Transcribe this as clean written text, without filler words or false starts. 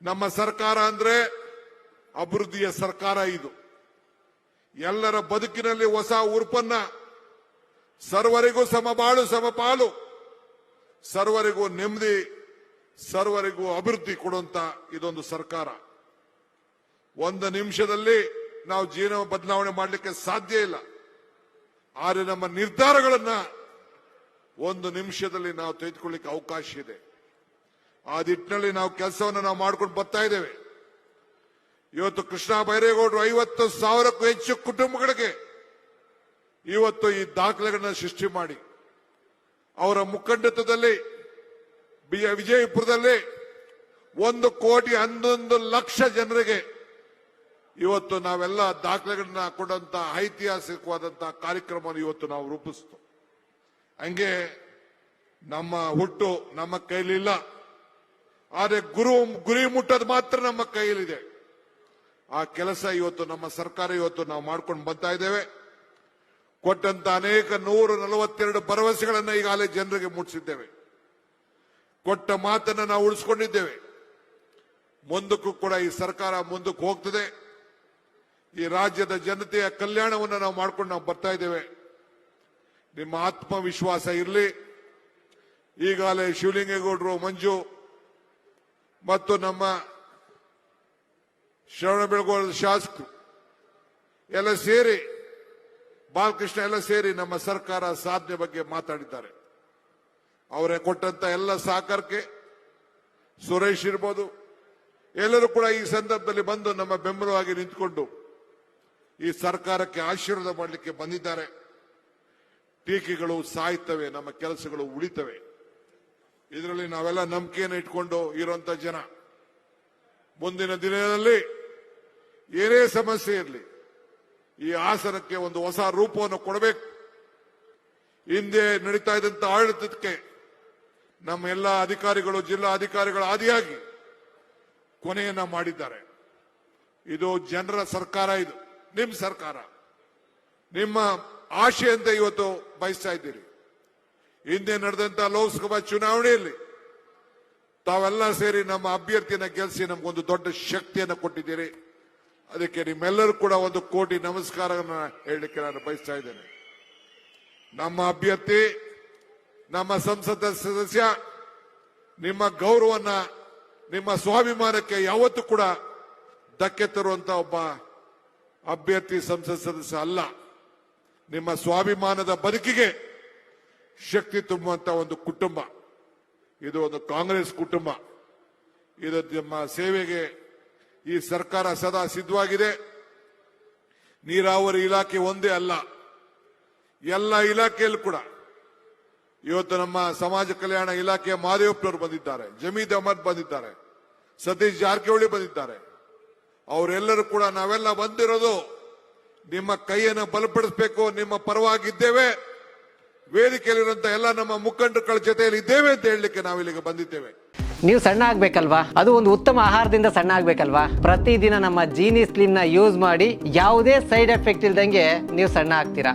ನಮ್ಮ ಸರ್ಕಾರ ಅಂದ್ರೆ ಅಭಿವೃದ್ಧಿಯ ಸರ್ಕಾರ. ಇದು ಎಲ್ಲರ ಬದುಕಿನಲ್ಲಿ ಹೊಸ ಉರುಪನ್ನ, ಸರ್ವರಿಗೂ ಸಮಬಾಳು ಸಮಪಾಲು, ಸರ್ವರಿಗೂ ನೆಮ್ಮದಿ, ಸರ್ವರಿಗೂ ಅಭಿವೃದ್ಧಿ ಕೊಡುವಂತ ಇದೊಂದು ಸರ್ಕಾರ. ಒಂದು ನಿಮಿಷದಲ್ಲಿ ನಾವು ಜೀವನ ಬದಲಾವಣೆ ಮಾಡಲಿಕ್ಕೆ ಸಾಧ್ಯ ಇಲ್ಲ. ಆದರೆ ನಮ್ಮ ನಿರ್ಧಾರಗಳನ್ನ ಒಂದು ನಿಮಿಷದಲ್ಲಿ ನಾವು ತೆಗೆದುಕೊಳ್ಳಿಕ್ಕೆ ಅವಕಾಶ ಇದೆ. ಆ ನಿಟ್ಟಿನಲ್ಲಿ ನಾವು ಕೆಲಸವನ್ನು ನಾವು ಮಾಡ್ಕೊಂಡು ಬರ್ತಾ ಇದ್ದೇವೆ. ಇವತ್ತು ಕೃಷ್ಣ ಬೈರೇಗೌಡರು 50,000ಕ್ಕೂ ಹೆಚ್ಚು ಕುಟುಂಬಗಳಿಗೆ ಇವತ್ತು ಈ ದಾಖಲೆಗಳನ್ನ ಸೃಷ್ಟಿ ಮಾಡಿ ಅವರ ಮುಖಂಡತ್ವದಲ್ಲಿ ವಿಜಯಪುರದಲ್ಲಿ 1,11,00,000 ಜನರಿಗೆ ಇವತ್ತು ನಾವೆಲ್ಲ ದಾಖಲೆಗಳನ್ನ ಕೊಡುವಂತ ಐತಿಹಾಸಿಕವಾದಂತಹ ಕಾರ್ಯಕ್ರಮವನ್ನು ಇವತ್ತು ನಾವು ರೂಪಿಸ್ತು. ಹಂಗೆ ನಮ್ಮ ಹುಟ್ಟು ನಮ್ಮ ಕೈಲಿಲ್ಲ, ಆದರೆ ಗುರಿ ಮುಟ್ಟೋದು ಮಾತ್ರ ನಮ್ಮ ಕೈಯಲ್ಲಿದೆ. ಆ ಕೆಲಸ ಇವತ್ತು ನಮ್ಮ ಸರ್ಕಾರ ಇವತ್ತು ನಾವು ಮಾಡ್ಕೊಂಡು ಬರ್ತಾ ಇದ್ದೇವೆ. ಕೊಟ್ಟಂತ ಅನೇಕ 142 ಭರವಸೆಗಳನ್ನು ಈಗಾಗಲೇ ಜನರಿಗೆ ಮುಟ್ಟಿಸಿದ್ದೇವೆ. ಕೊಟ್ಟ ಮಾತನ್ನು ನಾವು ಉಳಿಸ್ಕೊಂಡಿದ್ದೇವೆ. ಮುಂದಕ್ಕೂ ಕೂಡ ಈ ಸರ್ಕಾರ ಮುಂದಕ್ಕೆ ಹೋಗ್ತದೆ. ಈ ರಾಜ್ಯದ ಜನತೆಯ ಕಲ್ಯಾಣವನ್ನು ನಾವು ಮಾಡ್ಕೊಂಡು ನಾವು ಬರ್ತಾ ಇದ್ದೇವೆ. ನಿಮ್ಮ ಆತ್ಮವಿಶ್ವಾಸ ಇರಲಿ. ಈಗಾಗಲೇ ಶಿವಲಿಂಗೇಗೌಡರು, ಮಂಜು ಮತ್ತು ನಮ್ಮ ಶ್ರವಣಬೆಳಗೊಳದ ಶಾಸಕರು ಎಲ್ಲ ಸೇರಿ, ಬಾಲಕೃಷ್ಣ ಎಲ್ಲ ಸೇರಿ ನಮ್ಮ ಸರ್ಕಾರ ಸಾಧನೆ ಬಗ್ಗೆ ಮಾತಾಡಿದ್ದಾರೆ. ಅವರೇ ಕೊಟ್ಟಂತ ಎಲ್ಲ ಸಹಕಾರಕ್ಕೆ ಸುರೇಶ್ ಇರ್ಬೋದು, ಎಲ್ಲರೂ ಕೂಡ ಈ ಸಂದರ್ಭದಲ್ಲಿ ಬಂದು ನಮ್ಮ ಬೆಂಬಲವಾಗಿ ನಿಂತುಕೊಂಡು ಈ ಸರ್ಕಾರಕ್ಕೆ ಆಶೀರ್ವಾದ ಮಾಡಲಿಕ್ಕೆ ಬಂದಿದ್ದಾರೆ. ಟೀಕೆಗಳು ಸಾಯ್ತವೆ, ನಮ್ಮ ಕೆಲಸಗಳು ಉಳಿತವೆ. ಇದರಲ್ಲಿ ನಾವೆಲ್ಲ ನಂಬಿಕೆಯನ್ನು ಇಟ್ಕೊಂಡು ಇರುವಂತ ಜನ. ಮುಂದಿನ ದಿನದಲ್ಲಿ ಏನೇ ಸಮಸ್ಯೆ ಇರಲಿ, ಈ ಹಾಸನಕ್ಕೆ ಒಂದು ಹೊಸ ರೂಪವನ್ನು ಕೊಡಬೇಕು. ಹಿಂದೆ ನಡೀತಾ ಇದ್ದಂತ ಆಡಳಿತಕ್ಕೆ ನಮ್ಮ ಎಲ್ಲ ಅಧಿಕಾರಿಗಳು, ಜಿಲ್ಲಾ ಅಧಿಕಾರಿಗಳು ಆದಿಯಾಗಿ ಕೊನೆಯನ್ನ ಮಾಡಿದ್ದಾರೆ. ಇದು ಜನರ ಸರ್ಕಾರ, ಇದು ನಿಮ್ಮ ಸರ್ಕಾರ, ನಿಮ್ಮ ಆಶೆ ಅಂತ ಇವತ್ತು ಬಯಸ್ತಾ ಇದ್ದೀರಿ. ಹಿಂದೆ ನಡೆದಂತ ಲೋಕಸಭಾ ಚುನಾವಣೆಯಲ್ಲಿ ತಾವೆಲ್ಲ ಸೇರಿ ನಮ್ಮ ಅಭ್ಯರ್ಥಿಯನ್ನ ಗೆಲ್ಲಿಸಿ ನಮಗೊಂದು ದೊಡ್ಡ ಶಕ್ತಿಯನ್ನು ಕೊಟ್ಟಿದ್ದೀರಿ. ಅದಕ್ಕೆ ನಿಮ್ಮೆಲ್ಲರೂ ಕೂಡ 1 ಕೋಟಿ ನಮಸ್ಕಾರವನ್ನು ಹೇಳಲಿಕ್ಕೆ ನಾನು ಬಯಸ್ತಾ ಇದ್ದೇನೆ. ನಮ್ಮ ಅಭ್ಯರ್ಥಿ, ನಮ್ಮ ಸಂಸದ ಸದಸ್ಯ, ನಿಮ್ಮ ಗೌರವನ್ನ, ನಿಮ್ಮ ಸ್ವಾಭಿಮಾನಕ್ಕೆ ಯಾವತ್ತೂ ಕೂಡ ಧಕ್ಕೆ ತರುವಂತ ಒಬ್ಬ ಅಭ್ಯರ್ಥಿ ಸಂಸತ್ ಸದಸ್ಯ ಅಲ್ಲ. ನಿಮ್ಮ ಸ್ವಾಭಿಮಾನದ ಬದುಕಿಗೆ ಶಕ್ತಿ ತುಂಬುವಂತ ಒಂದು ಕುಟುಂಬ ಇದು. ಒಂದು ಕಾಂಗ್ರೆಸ್ ಕುಟುಂಬ. ಇದು ನಿಮ್ಮ ಸೇವೆಗೆ ಈ ಸರ್ಕಾರ ಸದಾ ಸಿದ್ಧವಾಗಿದೆ. ನೀರಾವರಿ ಇಲಾಖೆ ಒಂದೇ ಅಲ್ಲ, ಎಲ್ಲ ಇಲಾಖೆಯಲ್ಲೂ ಕೂಡ ಇವತ್ತು ನಮ್ಮ ಸಮಾಜ ಕಲ್ಯಾಣ ಇಲಾಖೆಯ ಮಾದೇವಪ್ಪನವರು ಬಂದಿದ್ದಾರೆ, ಜಮೀದ್ ಅಹಮದ್ ಬಂದಿದ್ದಾರೆ, ಸತೀಶ್ ಜಾರಕಿಹೊಳಿ ಬಂದಿದ್ದಾರೆ. ಅವರೆಲ್ಲರೂ ಕೂಡ ನಾವೆಲ್ಲ ಬಂದಿರೋದು ನಿಮ್ಮ ಕೈಯನ್ನು ಬಲಪಡಿಸಬೇಕು, ನಿಮ್ಮ ಪರವಾಗಿದ್ದೇವೆ, ವೇದಿಕೆಯಲ್ಲಿರುವಂತಹ ಎಲ್ಲ ನಮ್ಮ ಮುಖಂಡರುಗಳ ಜೊತೆಯಲ್ಲಿ ಇದ್ದೇವೆ ಅಂತ ಹೇಳಲಿಕ್ಕೆ ನಾವಿಲ್ಲಿಗೆ ಬಂದಿದ್ದೇವೆ. ನೀವು ಸಣ್ಣ ಆಗ್ಬೇಕಲ್ವಾ? ಅದು ಒಂದು ಉತ್ತಮ ಆಹಾರದಿಂದ ಸಣ್ಣ ಆಗ್ಬೇಕಲ್ವಾ? ಪ್ರತಿದಿನ ನಮ್ಮ ಜೀನಿ ಸ್ಲಿಮ್ ನ ಯೂಸ್ ಮಾಡಿ ಯಾವುದೇ ಸೈಡ್ ಎಫೆಕ್ಟ್ ಇಲ್ದಂಗೆ ನೀವು ಸಣ್ಣ ಆಗ್ತೀರಾ.